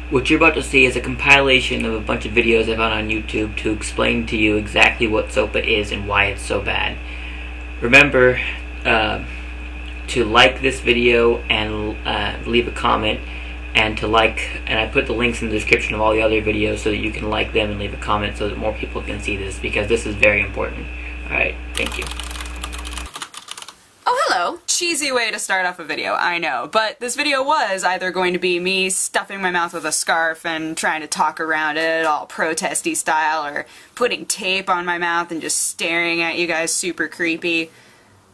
What you're about to see is a compilation of a bunch of videos I found on YouTube to explain to you exactly what SOPA is and why it's so bad. Remember to like this video and leave a comment, and I put the links in the description of all the other videos so that you can like them and leave a comment so that more people can see this, because this is very important. Alright, thank you. Oh, hello! Cheesy way to start off a video, I know, but this video was either going to be me stuffing my mouth with a scarf and trying to talk around it all protesty style, or putting tape on my mouth and just staring at you guys super creepy.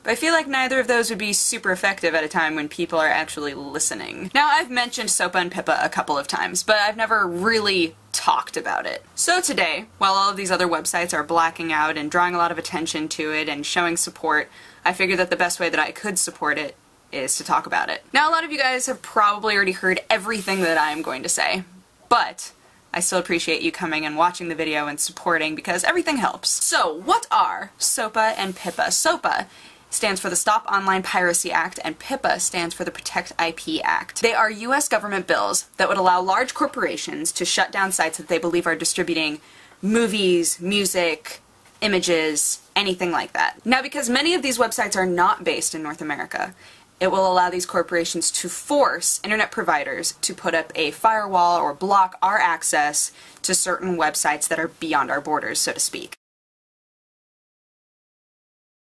But I feel like neither of those would be super effective at a time when people are actually listening. Now, I've mentioned SOPA and PIPA a couple of times, but I've never really talked about it. So today, while all of these other websites are blacking out and drawing a lot of attention to it and showing support, I figured that the best way that I could support it is to talk about it. Now, a lot of you guys have probably already heard everything that I am going to say, but I still appreciate you coming and watching the video and supporting, because everything helps. So, what are SOPA and PIPA? SOPA stands for the Stop Online Piracy Act, and PIPA stands for the Protect IP Act. They are US government bills that would allow large corporations to shut down sites that they believe are distributing movies, music, images, anything like that. Now, because many of these websites are not based in North America, it will allow these corporations to force internet providers to put up a firewall or block our access to certain websites that are beyond our borders, so to speak.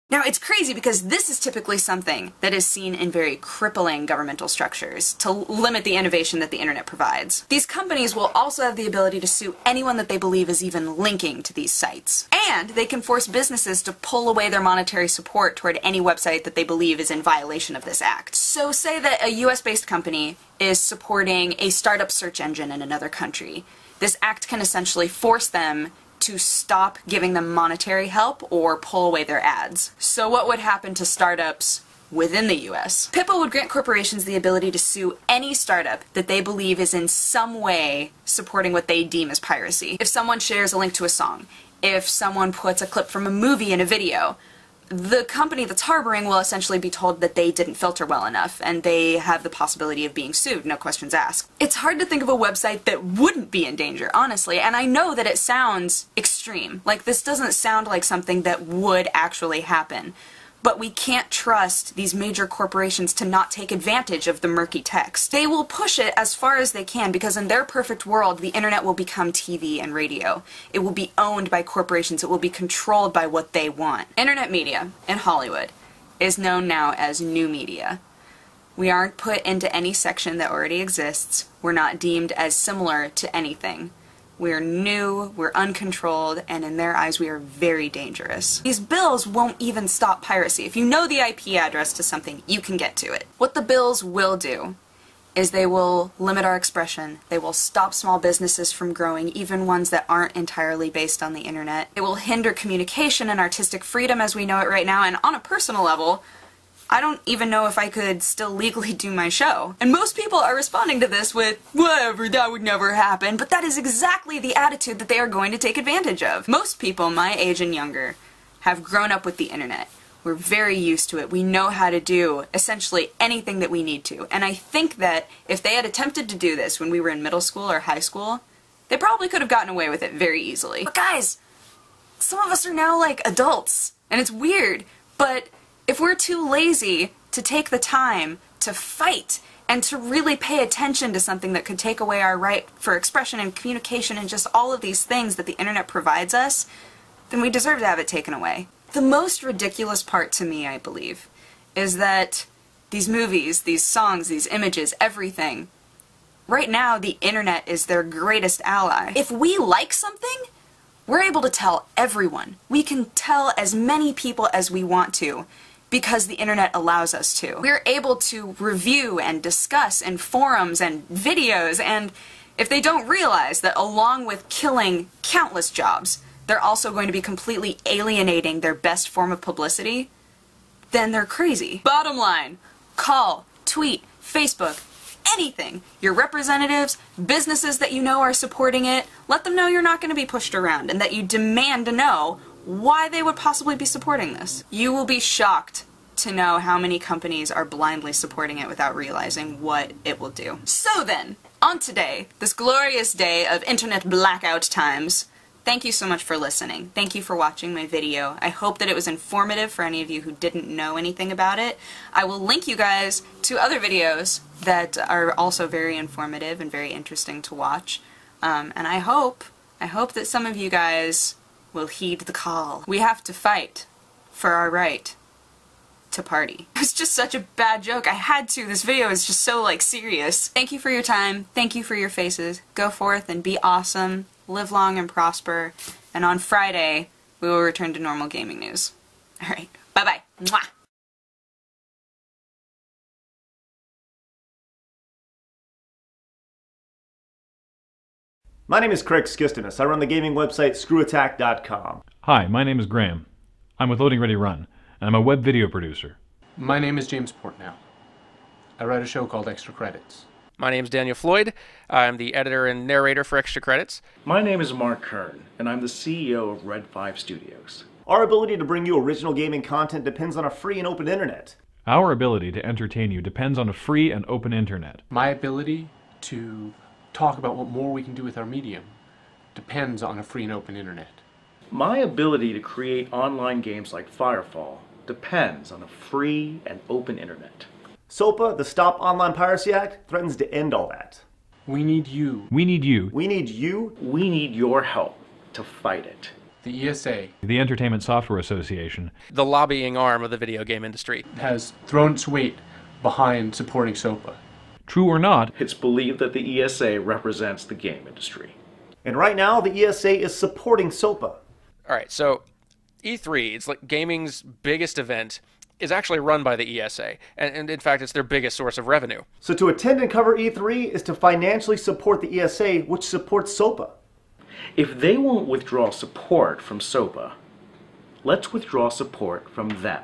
Now, it's crazy because this is typically something that is seen in very crippling governmental structures to limit the innovation that the internet provides. These companies will also have the ability to sue anyone that they believe is even linking to these sites. And they can force businesses to pull away their monetary support toward any website that they believe is in violation of this act. So say that a US-based company is supporting a startup search engine in another country. This act can essentially force them to stop giving them monetary help or pull away their ads. So what would happen to startups within the US? PIPA would grant corporations the ability to sue any startup that they believe is in some way supporting what they deem as piracy. If someone shares a link to a song, if someone puts a clip from a movie in a video, the company that's harboring will essentially be told that they didn't filter well enough, and they have the possibility of being sued, no questions asked. It's hard to think of a website that wouldn't be in danger, honestly, and I know that it sounds extreme. Like, this doesn't sound like something that would actually happen. But we can't trust these major corporations to not take advantage of the murky text. They will push it as far as they can, because in their perfect world, the internet will become TV and radio. It will be owned by corporations. It will be controlled by what they want. Internet media in Hollywood is known now as new media. We aren't put into any section that already exists. We're not deemed as similar to anything. We're new, we're uncontrolled, and in their eyes we are very dangerous. These bills won't even stop piracy. If you know the IP address to something, you can get to it. What the bills will do is they will limit our expression. They will stop small businesses from growing, even ones that aren't entirely based on the internet. It will hinder communication and artistic freedom as we know it right now, and on a personal level, I don't even know if I could still legally do my show. And most people are responding to this with, whatever, that would never happen, but that is exactly the attitude that they are going to take advantage of. Most people my age and younger have grown up with the internet. We're very used to it. We know how to do essentially anything that we need to. And I think that if they had attempted to do this when we were in middle school or high school, they probably could have gotten away with it very easily. But guys, some of us are now like adults, and it's weird, but if we're too lazy to take the time to fight and to really pay attention to something that could take away our right for expression and communication and just all of these things that the internet provides us, then we deserve to have it taken away. The most ridiculous part to me, I believe, is that these movies, these songs, these images, everything, right now the internet is their greatest ally. If we like something, we're able to tell everyone. We can tell as many people as we want to, because the internet allows us to. We're able to review and discuss in forums and videos, and if they don't realize that along with killing countless jobs, they're also going to be completely alienating their best form of publicity, then they're crazy. Bottom line, call, tweet, Facebook, anything. Your representatives, businesses that you know are supporting it, let them know you're not going to be pushed around and that you demand to know why they would possibly be supporting this. You will be shocked to know how many companies are blindly supporting it without realizing what it will do. So then, on today, this glorious day of internet blackout times, thank you so much for listening. Thank you for watching my video. I hope that it was informative for any of you who didn't know anything about it. I will link you guys to other videos that are also very informative and very interesting to watch. And I hope that some of you guys will heed the call. We have to fight for our right to party. It was just such a bad joke. I had to. This video is just so, like, serious. Thank you for your time. Thank you for your faces. Go forth and be awesome. Live long and prosper. And on Friday, we will return to normal gaming news. Alright. Bye-bye. Mwah! My name is Craig Skistinis. I run the gaming website ScrewAttack.com. Hi, my name is Graham. I'm with Loading Ready Run, and I'm a web video producer. My name is James Portnow. I write a show called Extra Credits. My name is Daniel Floyd. I'm the editor and narrator for Extra Credits. My name is Mark Kern, and I'm the CEO of Red 5 Studios. Our ability to bring you original gaming content depends on a free and open internet. Our ability to entertain you depends on a free and open internet. My ability to talk about what more we can do with our medium depends on a free and open internet. My ability to create online games like Firefall depends on a free and open internet. SOPA, the Stop Online Piracy Act, threatens to end all that. We need you. We need you. We need you. We need your help to fight it. The ESA The Entertainment Software Association. The lobbying arm of the video game industry. has thrown its weight behind supporting SOPA. True or not, It's believed that the ESA represents the game industry. And right now, the ESA is supporting SOPA. Alright, so E3, it's like gaming's biggest event, is actually run by the ESA. And in fact, it's their biggest source of revenue. So to attend and cover E3 is to financially support the ESA, which supports SOPA. If they won't withdraw support from SOPA, let's withdraw support from them.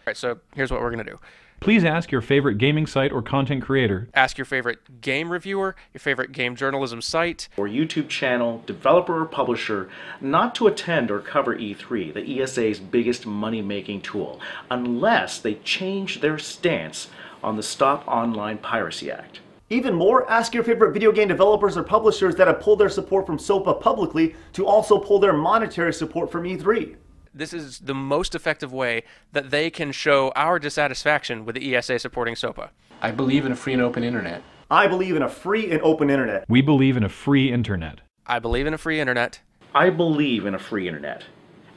Alright, so here's what we're going to do. please ask your favorite gaming site or content creator. Ask your favorite game reviewer, your favorite game journalism site, or YouTube channel, developer or publisher not to attend or cover E3, the ESA's biggest money-making tool, unless they change their stance on the Stop Online Piracy Act. Even more, ask your favorite video game developers or publishers that have pulled their support from SOPA publicly to also pull their monetary support from E3. This is the most effective way that they can show our dissatisfaction with the ESA supporting SOPA. I believe in a free and open internet. I believe in a free and open internet. We believe in a free internet. I believe in a free internet. I believe in a free internet,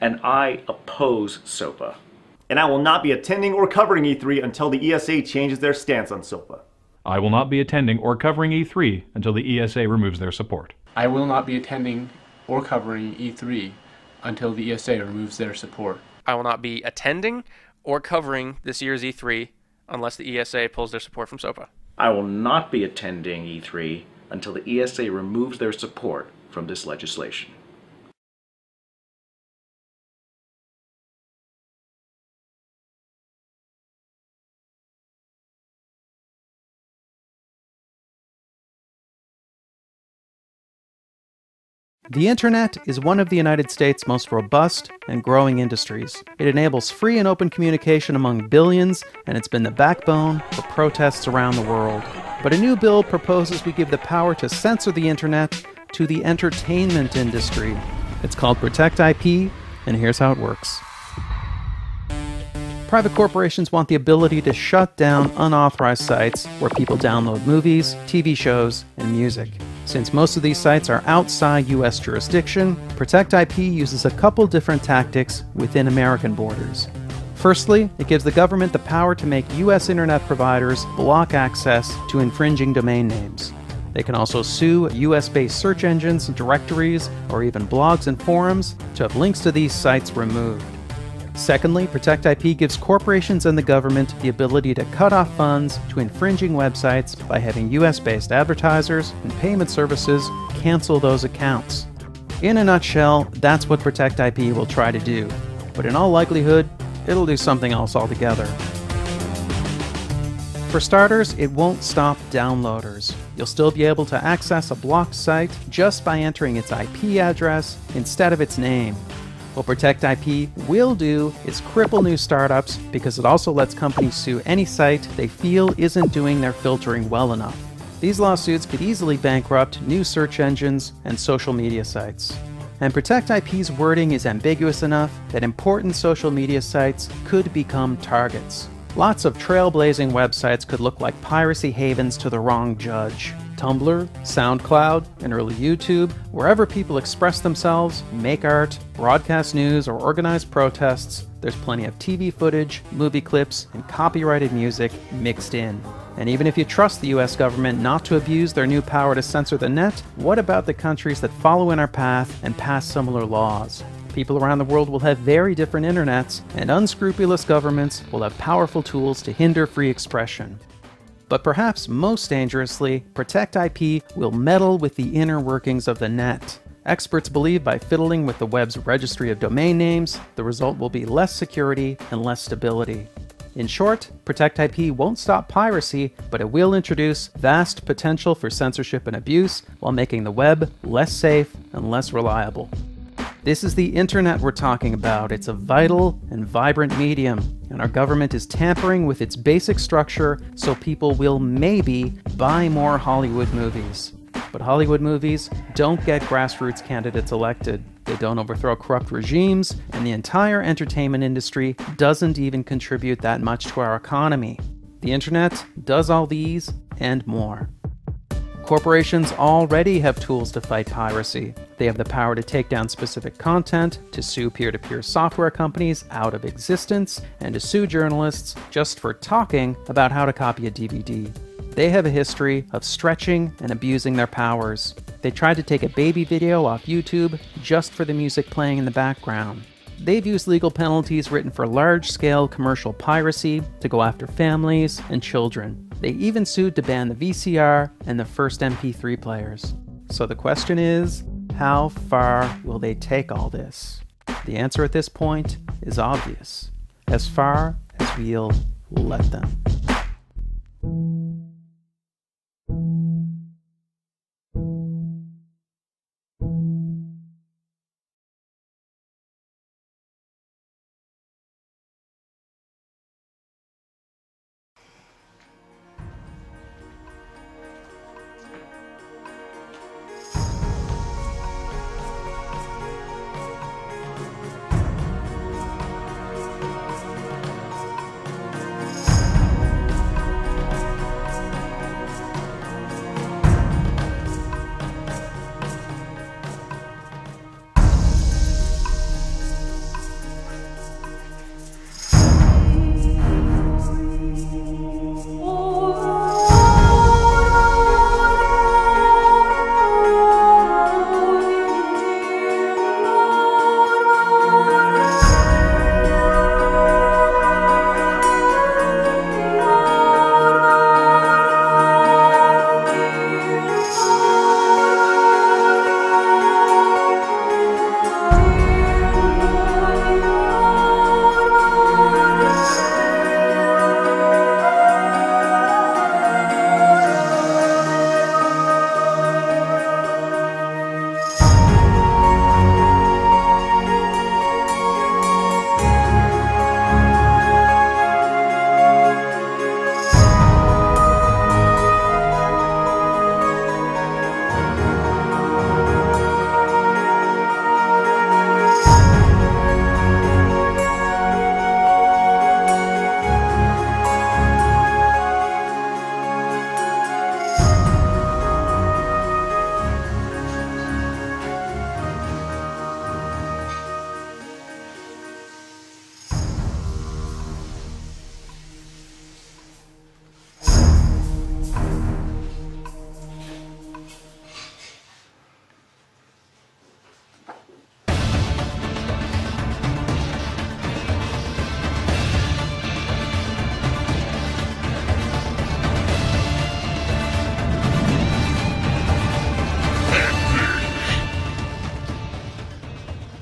and I oppose SOPA. And I will not be attending or covering E3 until the ESA changes their stance on SOPA. I will not be attending or covering E3 until the ESA removes their support. I will not be attending or covering E3 until the ESA removes their support. I will not be attending or covering this year's E3 unless the ESA pulls their support from SOPA. I will not be attending E3 until the ESA removes their support from this legislation. The Internet is one of the United States' most robust and growing industries. It enables free and open communication among billions, and it's been the backbone for protests around the world. But a new bill proposes we give the power to censor the Internet to the entertainment industry. It's called Protect IP, and here's how it works. Private corporations want the ability to shut down unauthorized sites where people download movies, TV shows, and music. Since most of these sites are outside U.S. jurisdiction, Protect IP uses a couple different tactics within American borders. Firstly, it gives the government the power to make U.S. internet providers block access to infringing domain names. They can also sue US-based search engines, directories, or even blogs and forums to have links to these sites removed. Secondly, Protect IP gives corporations and the government the ability to cut off funds to infringing websites by having US-based advertisers and payment services cancel those accounts. In a nutshell, that's what Protect IP will try to do. But in all likelihood, it'll do something else altogether. For starters, it won't stop downloaders. You'll still be able to access a blocked site just by entering its IP address instead of its name. What Protect IP will do is cripple new startups because it also lets companies sue any site they feel isn't doing their filtering well enough. These lawsuits could easily bankrupt new search engines and social media sites. And Protect IP's wording is ambiguous enough that important social media sites could become targets. Lots of trailblazing websites could look like piracy havens to the wrong judge. Tumblr, SoundCloud, and early YouTube, wherever people express themselves, make art, broadcast news, or organize protests, there's plenty of TV footage, movie clips, and copyrighted music mixed in. And even if you trust the US government not to abuse their new power to censor the net, what about the countries that follow in our path and pass similar laws? People around the world will have very different internets, and unscrupulous governments will have powerful tools to hinder free expression. But perhaps most dangerously, Protect IP will meddle with the inner workings of the net. Experts believe by fiddling with the web's registry of domain names, the result will be less security and less stability. In short, Protect IP won't stop piracy, but it will introduce vast potential for censorship and abuse while making the web less safe and less reliable. This is the internet we're talking about. It's a vital and vibrant medium, and our government is tampering with its basic structure so people will maybe buy more Hollywood movies. But Hollywood movies don't get grassroots candidates elected. They don't overthrow corrupt regimes, and the entire entertainment industry doesn't even contribute that much to our economy. The internet does all these and more. Corporations already have tools to fight piracy. They have the power to take down specific content, to sue peer-to-peer software companies out of existence, and to sue journalists just for talking about how to copy a DVD. They have a history of stretching and abusing their powers. They tried to take a baby video off YouTube just for the music playing in the background. They've used legal penalties written for large-scale commercial piracy to go after families and children. They even sued to ban the VCR and the first MP3 players. So the question is, how far will they take all this? The answer at this point is obvious. As far as we'll let them.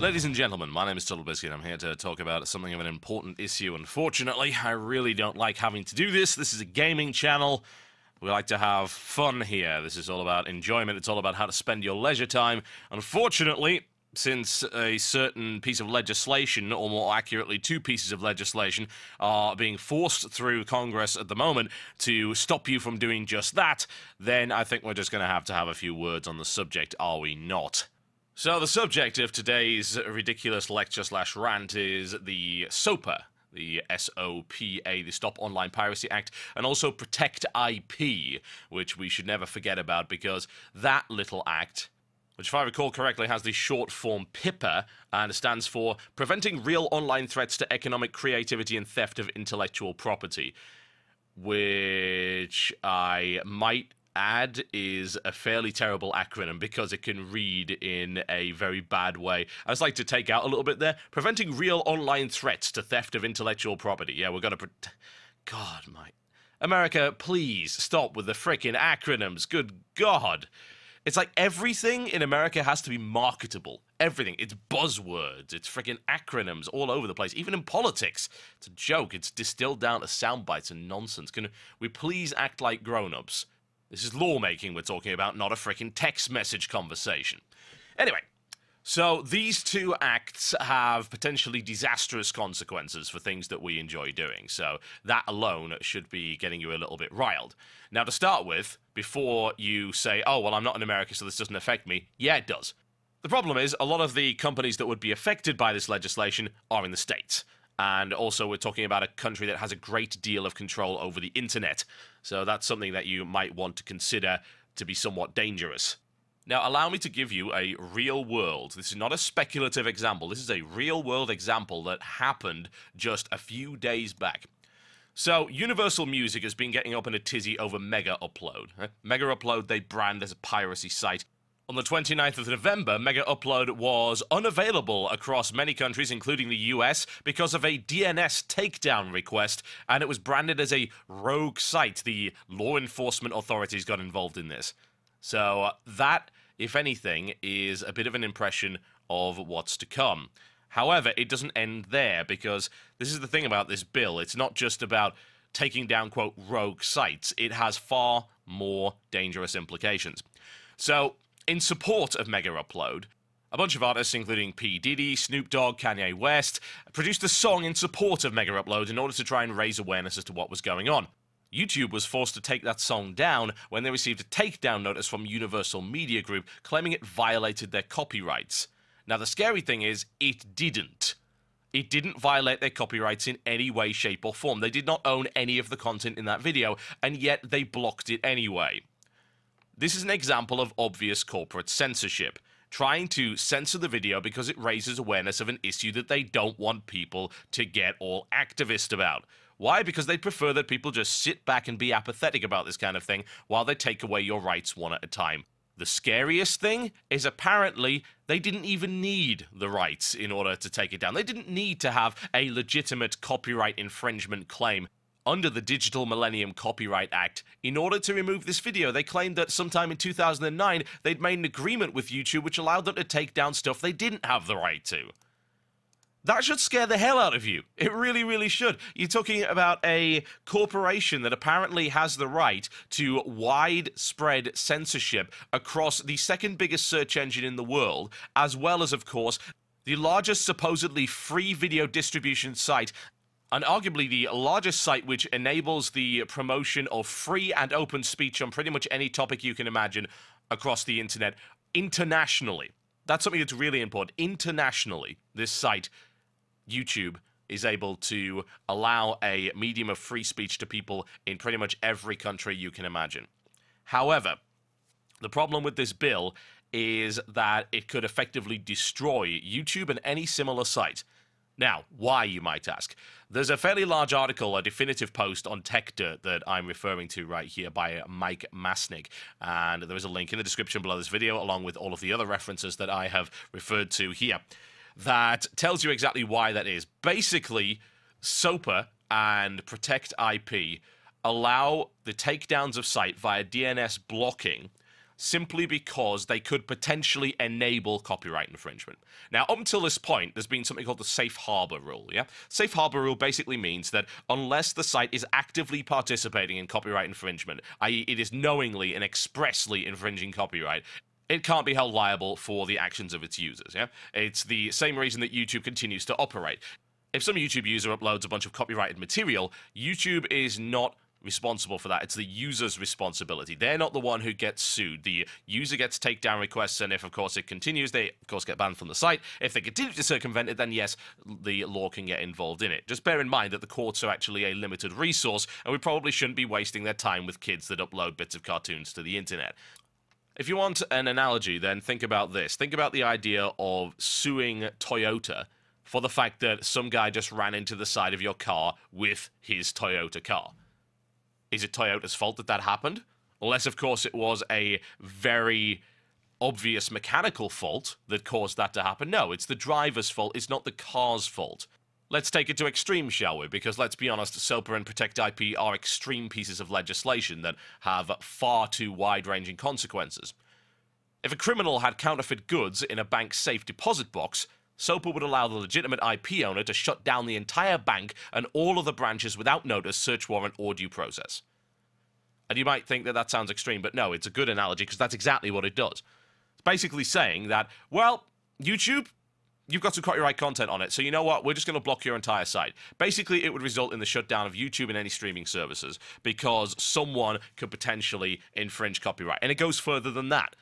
Ladies and gentlemen, my name is TotalBiscuit, and I'm here to talk about something of an important issue. Unfortunately, I really don't like having to do this. This is a gaming channel. We like to have fun here. This is all about enjoyment. It's all about how to spend your leisure time. Unfortunately, since a certain piece of legislation, or more accurately, 2 pieces of legislation, are being forced through Congress at the moment to stop you from doing just that, then I think we're just going to have a few words on the subject, are we not? So the subject of today's ridiculous lecture/rant is the SOPA, the S-O-P-A, the Stop Online Piracy Act, and also Protect IP, which we should never forget about, because that little act, which if I recall correctly has the short form PIPA, and stands for Preventing Real Online Threats to Economic Creativity and Theft of Intellectual Property, which I might add is a fairly terrible acronym because it can read in a very bad way. I just like to take out a little bit there. Preventing Real Online Threats to Theft of Intellectual Property. Yeah, we're going to... God, my... America, please stop with the frickin' acronyms. Good God. It's like everything in America has to be marketable. Everything. It's buzzwords. It's frickin' acronyms all over the place. Even in politics. It's a joke. It's distilled down to sound bites and nonsense. Can we please act like grown-ups? This is lawmaking we're talking about, not a frickin' text message conversation. Anyway, so these 2 acts have potentially disastrous consequences for things that we enjoy doing, so that alone should be getting you a little bit riled. Now, to start with, before you say, oh, well, I'm not in America, so this doesn't affect me, yeah, it does. The problem is, a lot of the companies that would be affected by this legislation are in the States. And also, we're talking about a country that has a great deal of control over the internet. So that's something that you might want to consider to be somewhat dangerous. Now, allow me to give you a real world. This is not a speculative example. This is a real world example that happened just a few days back. So, Universal Music has been getting up in a tizzy over Mega Upload. Mega Upload, they brand as a piracy site. On the 29th of November, Mega Upload was unavailable across many countries, including the US, because of a DNS takedown request, and it was branded as a rogue site. The law enforcement authorities got involved in this. So that, if anything, is a bit of an impression of what's to come. However, it doesn't end there, because this is the thing about this bill. It's not just about taking down, quote, rogue sites. It has far more dangerous implications. So, in support of Mega Upload, a bunch of artists, including P. Diddy, Snoop Dogg, Kanye West, produced a song in support of Mega Upload in order to try and raise awareness as to what was going on. YouTube was forced to take that song down when they received a takedown notice from Universal Media Group claiming it violated their copyrights. Now, the scary thing is, it didn't. It didn't violate their copyrights in any way, shape, or form. They did not own any of the content in that video, and yet they blocked it anyway. This is an example of obvious corporate censorship, trying to censor the video because it raises awareness of an issue that they don't want people to get all activist about. Why? Because they prefer that people just sit back and be apathetic about this kind of thing while they take away your rights one at a time. The scariest thing is apparently they didn't even need the rights in order to take it down. They didn't need to have a legitimate copyright infringement claim under the Digital Millennium Copyright Act. In order to remove this video, they claimed that sometime in 2009 they'd made an agreement with YouTube which allowed them to take down stuff they didn't have the right to. That should scare the hell out of you. It really, really should. You're talking about a corporation that apparently has the right to widespread censorship across the second biggest search engine in the world, as well as, of course, the largest supposedly free video distribution site, and arguably the largest site which enables the promotion of free and open speech on pretty much any topic you can imagine across the internet, internationally. That's something that's really important. Internationally, this site, YouTube, is able to allow a medium of free speech to people in pretty much every country you can imagine. However, the problem with this bill is that it could effectively destroy YouTube and any similar site. Now, why, you might ask? There's a fairly large article, a definitive post on TechDirt that I'm referring to right here by Mike Masnick, and there is a link in the description below this video, along with all of the other references that I have referred to here, that tells you exactly why that is. Basically, SOPA and Protect IP allow the takedowns of site via DNS blocking simply because they could potentially enable copyright infringement. Now, up until this point, there's been something called the Safe Harbor Rule, yeah? Safe Harbor Rule basically means that unless the site is actively participating in copyright infringement, i.e. it is knowingly and expressly infringing copyright, it can't be held liable for the actions of its users. Yeah, it's the same reason that YouTube continues to operate. If some YouTube user uploads a bunch of copyrighted material, YouTube is not responsible for that. It's the user's responsibility. They're not the one who gets sued. The user gets takedown requests, and if, of course, it continues, they, of course, get banned from the site. If they continue to circumvent it, then yes, the law can get involved in it. Just bear in mind that the courts are actually a limited resource, and we probably shouldn't be wasting their time with kids that upload bits of cartoons to the internet. If you want an analogy, then think about this. Think about the idea of suing Toyota for the fact that some guy just ran into the side of your car with his Toyota car. Is it Toyota's fault that that happened? Unless, of course, it was a very obvious mechanical fault that caused that to happen. No, it's the driver's fault. It's not the car's fault. Let's take it to extreme, shall we? Because let's be honest, SOPA and Protect IP are extreme pieces of legislation that have far too wide-ranging consequences. If a criminal had counterfeit goods in a bank's safe deposit box, SOPA would allow the legitimate IP owner to shut down the entire bank and all of the branches without notice, search warrant, or due process. And you might think that that sounds extreme, but no, it's a good analogy because that's exactly what it does. It's basically saying that, well, YouTube, you've got some copyright content on it, so you know what, we're just going to block your entire site. Basically, it would result in the shutdown of YouTube and any streaming services because someone could potentially infringe copyright. And it goes further than that.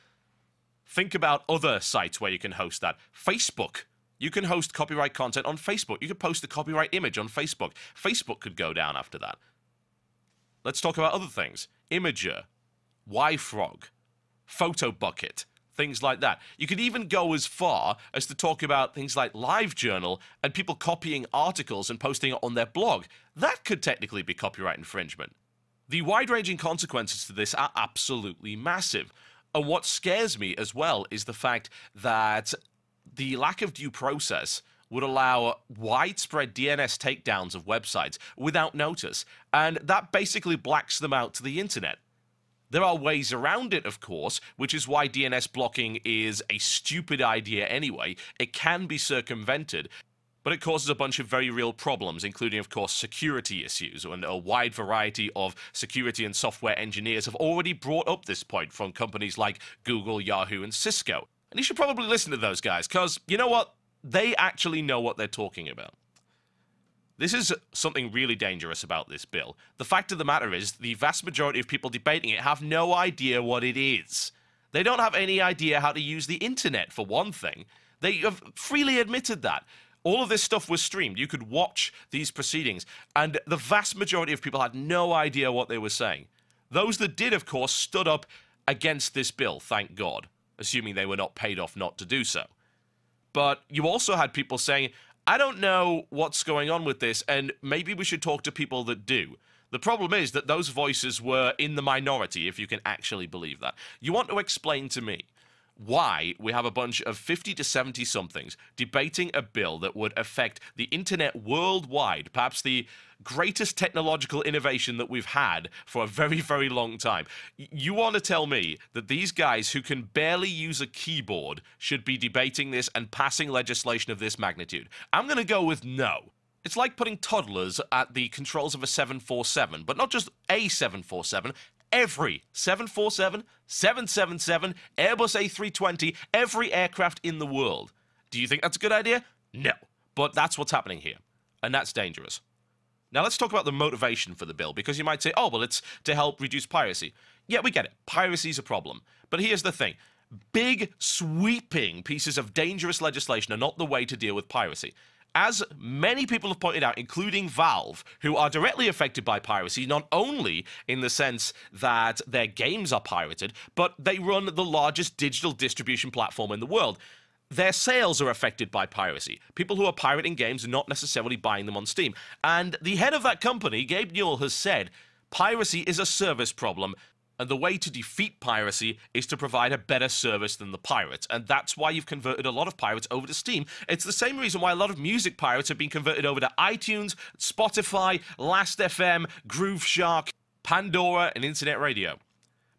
Think about other sites where you can host that. Facebook. You can host copyright content on Facebook. You could post a copyright image on Facebook. Facebook could go down after that. Let's talk about other things. Imager, YFrog, PhotoBucket, things like that. You could even go as far as to talk about things like LiveJournal and people copying articles and posting it on their blog. That could technically be copyright infringement. The wide-ranging consequences to this are absolutely massive. And what scares me as well is the fact that the lack of due process would allow widespread DNS takedowns of websites without notice, and that basically blacks them out to the internet. There are ways around it, of course, which is why DNS blocking is a stupid idea anyway. It can be circumvented, but it causes a bunch of very real problems, including, of course, security issues, and a wide variety of security and software engineers have already brought up this point from companies like Google, Yahoo, and Cisco. And you should probably listen to those guys, because, you know what? They actually know what they're talking about. This is something really dangerous about this bill. The fact of the matter is, the vast majority of people debating it have no idea what it is. They don't have any idea how to use the internet, for one thing. They have freely admitted that. All of this stuff was streamed. You could watch these proceedings, and the vast majority of people had no idea what they were saying. Those that did, of course, stood up against this bill, thank God, assuming they were not paid off not to do so. But you also had people saying, I don't know what's going on with this, and maybe we should talk to people that do. The problem is that those voices were in the minority, if you can actually believe that. You want to explain to me why we have a bunch of 50 to 70-somethings debating a bill that would affect the internet worldwide, perhaps the greatest technological innovation that we've had for a very, very long time. You want to tell me that these guys who can barely use a keyboard should be debating this and passing legislation of this magnitude? I'm going to go with no. It's like putting toddlers at the controls of a 747, but not just a 747, every 747, 777, Airbus A320, every aircraft in the world. Do you think that's a good idea? No. But that's what's happening here. And that's dangerous. Now let's talk about the motivation for the bill, because you might say, oh, well, it's to help reduce piracy. Yeah, we get it. Piracy's a problem. But here's the thing. Big, sweeping pieces of dangerous legislation are not the way to deal with piracy. As many people have pointed out, including Valve, who are directly affected by piracy, not only in the sense that their games are pirated, but they run the largest digital distribution platform in the world. Their sales are affected by piracy. People who are pirating games are not necessarily buying them on Steam. And the head of that company, Gabe Newell, has said, piracy is a service problem, and the way to defeat piracy is to provide a better service than the pirates. And that's why you've converted a lot of pirates over to Steam. It's the same reason why a lot of music pirates have been converted over to iTunes, Spotify, Last.fm, Grooveshark, Pandora, and Internet Radio.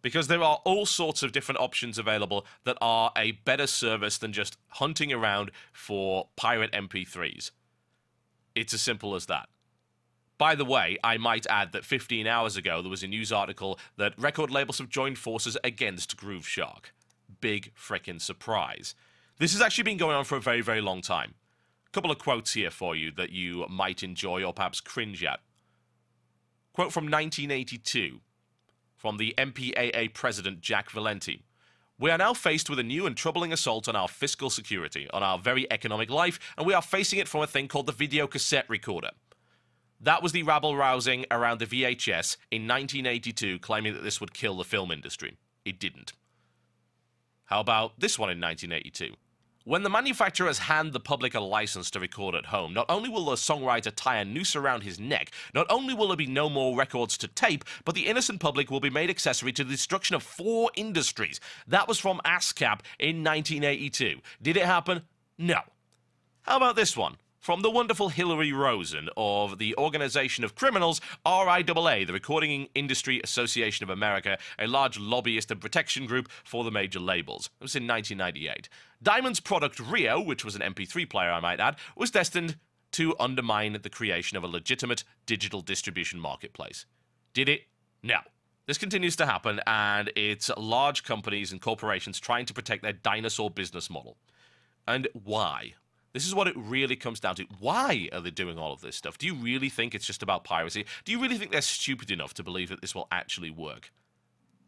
Because there are all sorts of different options available that are a better service than just hunting around for pirate MP3s. It's as simple as that. By the way, I might add that 15 hours ago there was a news article that record labels have joined forces against Grooveshark. big frickin' surprise. This has actually been going on for a very, very long time. A couple of quotes here for you that you might enjoy or perhaps cringe at. Quote from 1982 from the MPAA president Jack Valenti. We are now faced with a new and troubling assault on our fiscal security, on our very economic life, and we are facing it from a thing called the video cassette recorder. That was the rabble-rousing around the VHS in 1982, claiming that this would kill the film industry. It didn't. How about this one in 1982? When the manufacturers hand the public a license to record at home, not only will the songwriter tie a noose around his neck, not only will there be no more records to tape, but the innocent public will be made accessory to the destruction of 4 industries. That was from ASCAP in 1982. Did it happen? No. How about this one? From the wonderful Hillary Rosen of the Organization of Criminals, RIAA, the Recording Industry Association of America, a large lobbyist and protection group for the major labels. It was in 1998. Diamond's product Rio, which was an MP3 player I might add, was destined to undermine the creation of a legitimate digital distribution marketplace. Did it? No. This continues to happen, and it's large companies and corporations trying to protect their dinosaur business model. And why? This is what it really comes down to. Why are they doing all of this stuff? Do you really think it's just about piracy? Do you really think they're stupid enough to believe that this will actually work?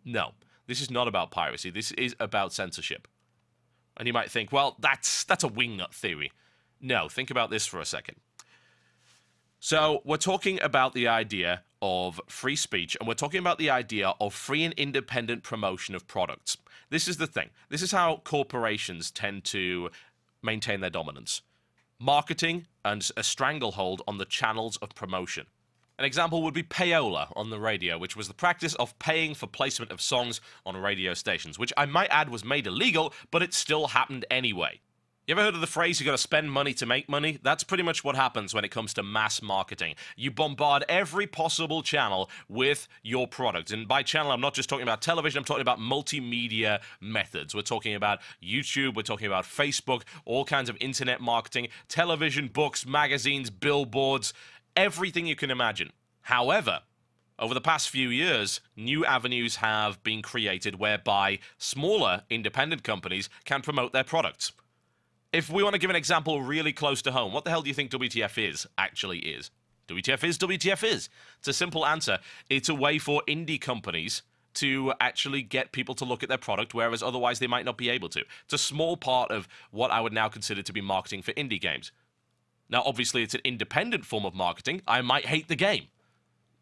No, this is not about piracy. This is about censorship. And you might think, well, that's a wingnut theory. No, think about this for a second. So we're talking about the idea of free speech, and we're talking about the idea of free and independent promotion of products. This is the thing. This is how corporations tend to maintain their dominance. Marketing and a stranglehold on the channels of promotion. An example would be payola on the radio, which was the practice of paying for placement of songs on radio stations, which I might add was made illegal, but it still happened anyway. You ever heard of the phrase, you gotta spend money to make money? That's pretty much what happens when it comes to mass marketing. You bombard every possible channel with your product. And by channel, I'm not just talking about television, I'm talking about multimedia methods. We're talking about YouTube, we're talking about Facebook, all kinds of internet marketing, television, books, magazines, billboards, everything you can imagine. However, over the past few years, new avenues have been created whereby smaller independent companies can promote their products. If we want to give an example really close to home, what the hell do you think WTF actually is? WTF is. It's a simple answer. It's a way for indie companies to actually get people to look at their product, whereas otherwise they might not be able to. It's a small part of what I would now consider to be marketing for indie games. Now, obviously, it's an independent form of marketing. I might hate the game.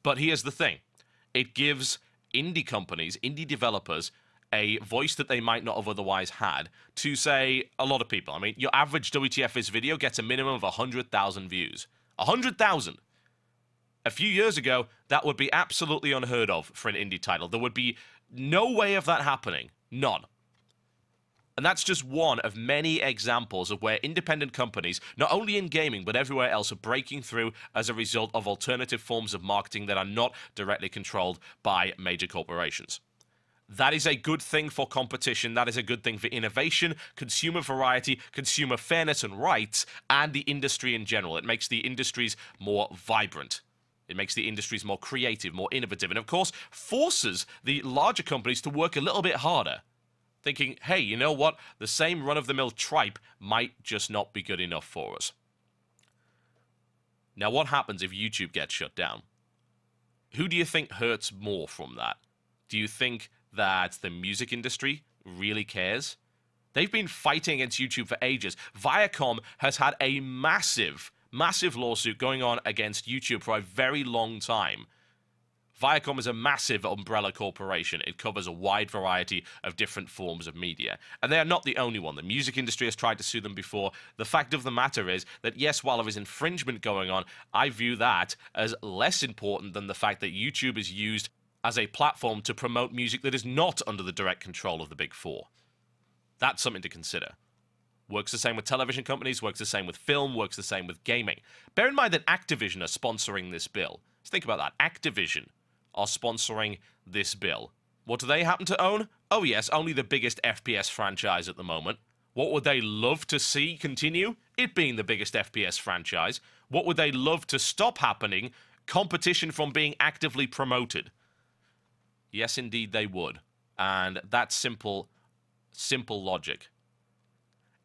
But here's the thing. It gives indie companies, indie developers, a voice that they might not have otherwise had to, say, a lot of people. I mean, your average WTF video gets a minimum of 100,000 views. 100,000! A few years ago, that would be absolutely unheard of for an indie title. There would be no way of that happening. None. And that's just one of many examples of where independent companies, not only in gaming, but everywhere else, are breaking through as a result of alternative forms of marketing that are not directly controlled by major corporations. That is a good thing for competition, that is a good thing for innovation, consumer variety, consumer fairness and rights, and the industry in general. It makes the industries more vibrant. It makes the industries more creative, more innovative, and of course, forces the larger companies to work a little bit harder. Thinking, hey, you know what? The same run-of-the-mill tripe might just not be good enough for us. Now, what happens if YouTube gets shut down? Who do you think hurts more from that? Do you think that the music industry really cares? They've been fighting against YouTube for ages. Viacom has had a massive lawsuit going on against YouTube for a very long time. Viacom is a massive umbrella corporation. It covers a wide variety of different forms of media. And they are not the only one. The music industry has tried to sue them before. The fact of the matter is that, yes, while there is infringement going on, I view that as less important than the fact that YouTube is used as a platform to promote music that is not under the direct control of the Big Four. That's something to consider. Works the same with television companies, works the same with film, works the same with gaming. Bear in mind that Activision are sponsoring this bill. Let's think about that. Activision are sponsoring this bill. What do they happen to own? Oh yes, only the biggest FPS franchise at the moment. What would they love to see continue? It being the biggest FPS franchise. What would they love to stop happening? Competition from being actively promoted. Yes, indeed they would. And that simple simple logic.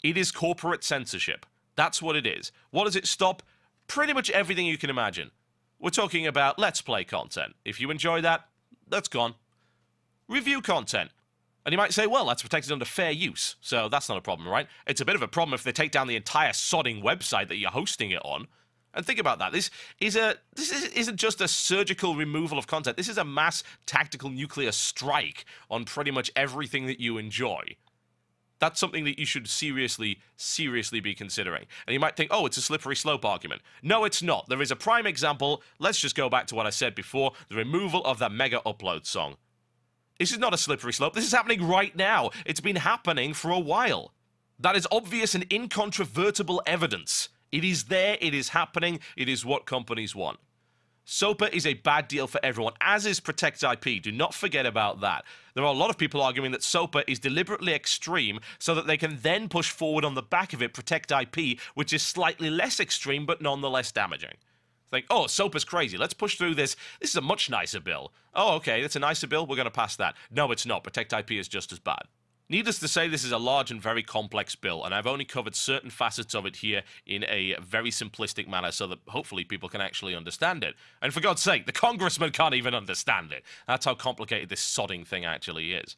It is corporate censorship. That's what it is. What does it stop? Pretty much everything you can imagine. We're talking about Let's Play content. If you enjoy that, that's gone. Review content. And you might say, well, that's protected under fair use, so that's not a problem, right? It's a bit of a problem if they take down the entire sodding website that you're hosting it on. And think about that. This isn't just a surgical removal of content. This is a mass tactical nuclear strike on pretty much everything that you enjoy. That's something that you should seriously be considering. And you might think, oh, it's a slippery slope argument. No, it's not. There is a prime example. Let's just go back to what I said before, the removal of that Mega Upload song. This is not a slippery slope. This is happening right now. It's been happening for a while. That is obvious and incontrovertible evidence. It is there, it is happening, it is what companies want. SOPA is a bad deal for everyone, as is Protect IP. Do not forget about that. There are a lot of people arguing that SOPA is deliberately extreme so that they can then push forward on the back of it Protect IP, which is slightly less extreme but nonetheless damaging. Think, oh, SOPA's crazy. Let's push through this. This is a much nicer bill. Oh, okay, that's a nicer bill. We're going to pass that. No, it's not. Protect IP is just as bad. Needless to say, this is a large and very complex bill, and I've only covered certain facets of it here in a very simplistic manner so that hopefully people can actually understand it. And for God's sake, the congressman can't even understand it. That's how complicated this sodding thing actually is.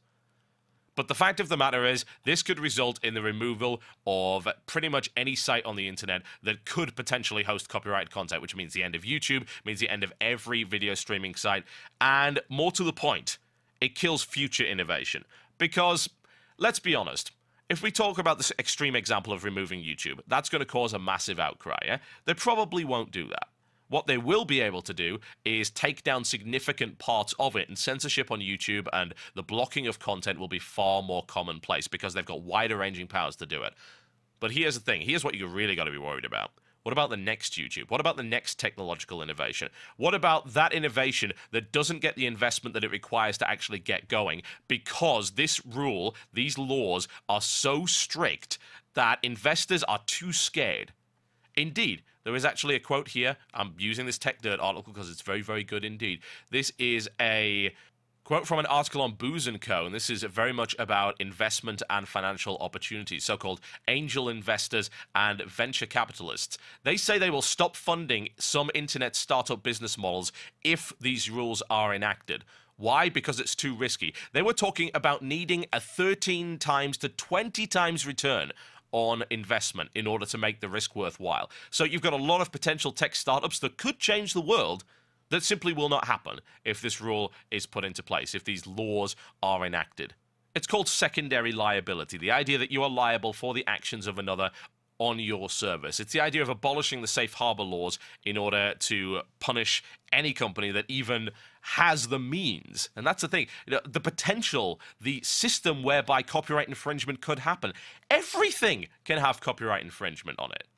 But the fact of the matter is, this could result in the removal of pretty much any site on the internet that could potentially host copyrighted content, which means the end of YouTube, means the end of every video streaming site, and more to the point, it kills future innovation. Because, let's be honest, if we talk about this extreme example of removing YouTube, that's going to cause a massive outcry, yeah? They probably won't do that. What they will be able to do is take down significant parts of it, and censorship on YouTube and the blocking of content will be far more commonplace because they've got wider-ranging powers to do it. But here's the thing. Here's what you really got to be worried about. What about the next YouTube? What about the next technological innovation? What about that innovation that doesn't get the investment that it requires to actually get going because this rule, these laws are so strict that investors are too scared? Indeed, there is actually a quote here. I'm using this Tech Dirt article because it's very, very good indeed. This is a quote from an article on Booz & Co., and this is very much about investment and financial opportunities, so-called angel investors and venture capitalists. They say they will stop funding some internet startup business models if these rules are enacted. Why? Because it's too risky. They were talking about needing a 13 times to 20 times return on investment in order to make the risk worthwhile. So you've got a lot of potential tech startups that could change the world that simply will not happen if this rule is put into place, if these laws are enacted. It's called secondary liability, the idea that you are liable for the actions of another on your service. It's the idea of abolishing the safe harbor laws in order to punish any company that even has the means. And that's the thing. The potential, the system whereby copyright infringement could happen. Everything can have copyright infringement on it.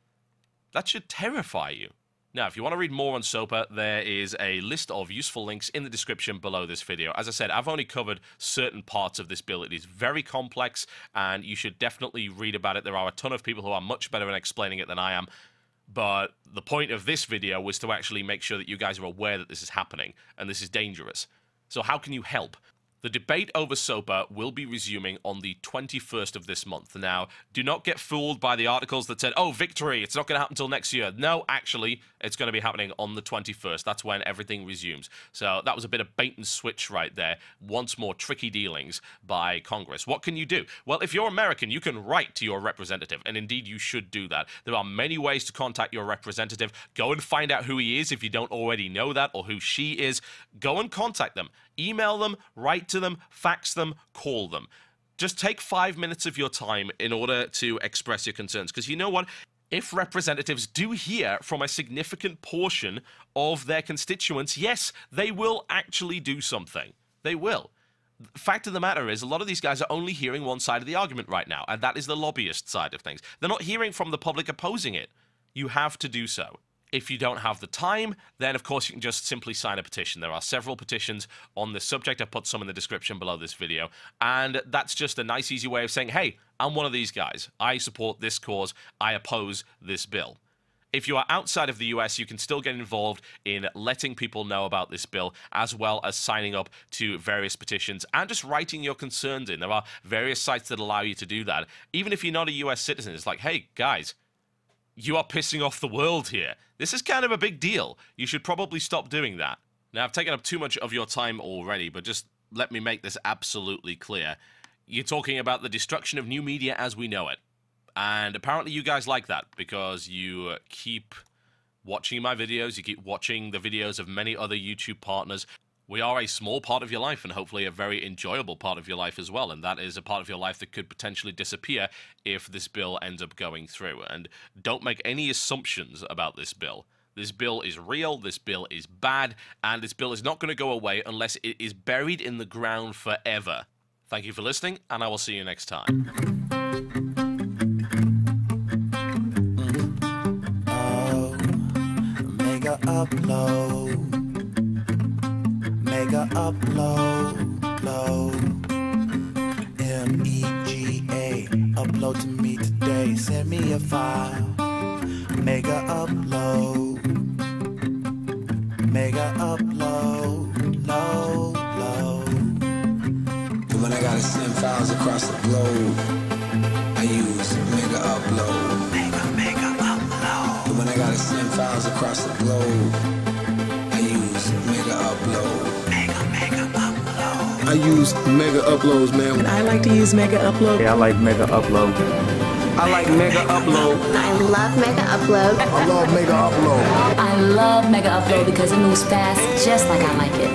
That should terrify you. Now, if you want to read more on SOPA, there is a list of useful links in the description below this video. As I said, I've only covered certain parts of this bill. It is very complex, and you should definitely read about it. There are a ton of people who are much better at explaining it than I am. But the point of this video was to actually make sure that you guys are aware that this is happening, and this is dangerous. So how can you help? The debate over SOPA will be resuming on the 21st of this month. Now, do not get fooled by the articles that said, oh, victory, it's not going to happen until next year. No, actually, it's going to be happening on the 21st. That's when everything resumes. So that was a bit of bait and switch right there. Once more, tricky dealings by Congress. What can you do? Well, if you're American, you can write to your representative, and indeed you should do that. There are many ways to contact your representative. Go and find out who he is if you don't already know that, or who she is. Go and contact them. Email them, write to them, fax them, call them. Just take 5 minutes of your time in order to express your concerns. Because you know what? If representatives do hear from a significant portion of their constituents, yes, they will actually do something. They will. The fact of the matter is, a lot of these guys are only hearing one side of the argument right now, and that is the lobbyist side of things. They're not hearing from the public opposing it. You have to do so. If you don't have the time, then of course you can just simply sign a petition. There are several petitions on this subject. I've put some in the description below this video. And that's just a nice, easy way of saying, hey, I'm one of these guys. I support this cause. I oppose this bill. If you are outside of the US, you can still get involved in letting people know about this bill, as well as signing up to various petitions and just writing your concerns in. There are various sites that allow you to do that. Even if you're not a US citizen, it's like, hey, guys, you are pissing off the world here. This is kind of a big deal. You should probably stop doing that. Now, I've taken up too much of your time already, but just let me make this absolutely clear. You're talking about the destruction of new media as we know it. And apparently you guys like that because you keep watching my videos, you keep watching the videos of many other YouTube partners. We are a small part of your life and hopefully a very enjoyable part of your life as well. And that is a part of your life that could potentially disappear if this bill ends up going through. And don't make any assumptions about this bill. This bill is real, this bill is bad, and this bill is not going to go away unless it is buried in the ground forever. Thank you for listening, and I will see you next time. Mega upload, mega upload, load. MEGA, upload to me today. Send me a file. Mega upload, mega upload, load, load. When I gotta send files across the globe, I use mega upload. Mega upload. When I gotta send files across the globe, I use mega upload. Mega upload. I use mega uploads, man. And I like to use mega upload. Yeah, I like mega upload. I like mega upload. I love mega upload. I love mega upload. I love mega upload because it moves fast, just like I like it.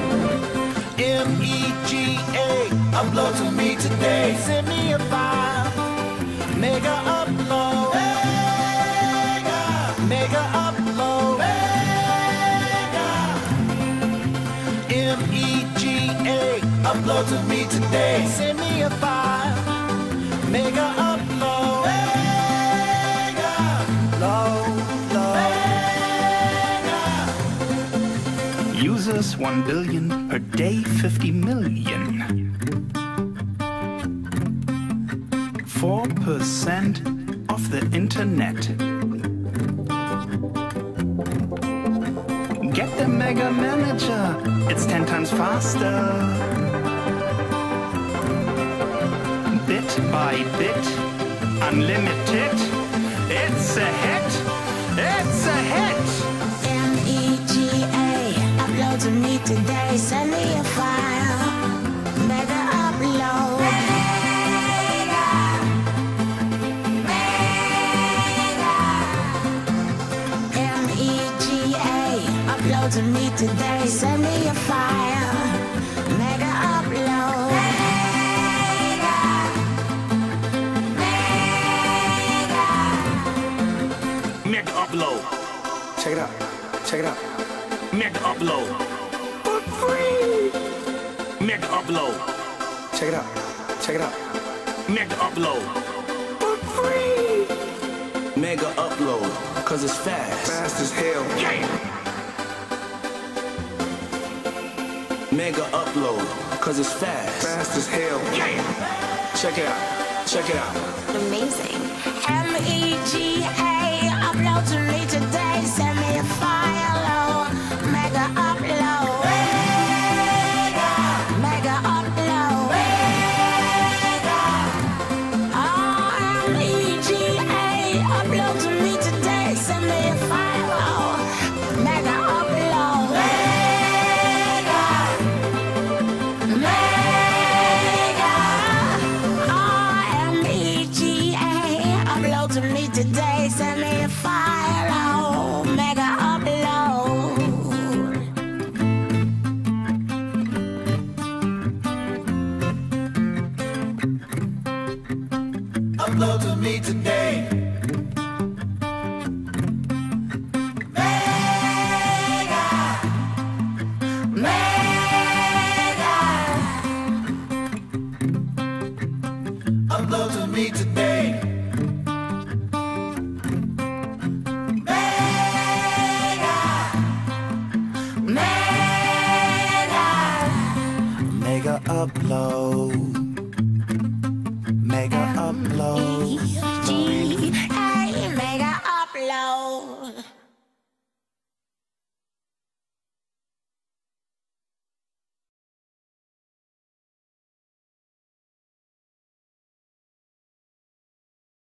MEGA, upload to me today. Send me a file. Mega upload. Mega upload. MEGA, upload to me today. Send me a file. Mega upload. Users 1 billion, per day 50 million. 4% of the internet. Get the Mega Manager, it's 10 times faster. Bit by bit, unlimited. It's a hit, it's a hit. Upload to me today, send me a file. Mega upload. MEGA, upload to me today, send me a file. Mega upload. Mega upload. Check it out, check it out. Mega upload. For free. Mega upload. Check it out. Check it out. Mega upload. For free. Mega upload, cause it's fast. Fast as hell. Yeah. Mega upload, cause it's fast. Fast as hell. Yeah. Check it out. Check it out. Amazing. MEGA, upload to me today, send me a file. Mega upload. Mega upload. MEGA, upload to me today, send me a file. Mega upload. MEGA, upload to me today, send me a file. Mega upload. Upload to me today. Upload to me today. Mega upload. Mega upload. MEGA, mega upload. more.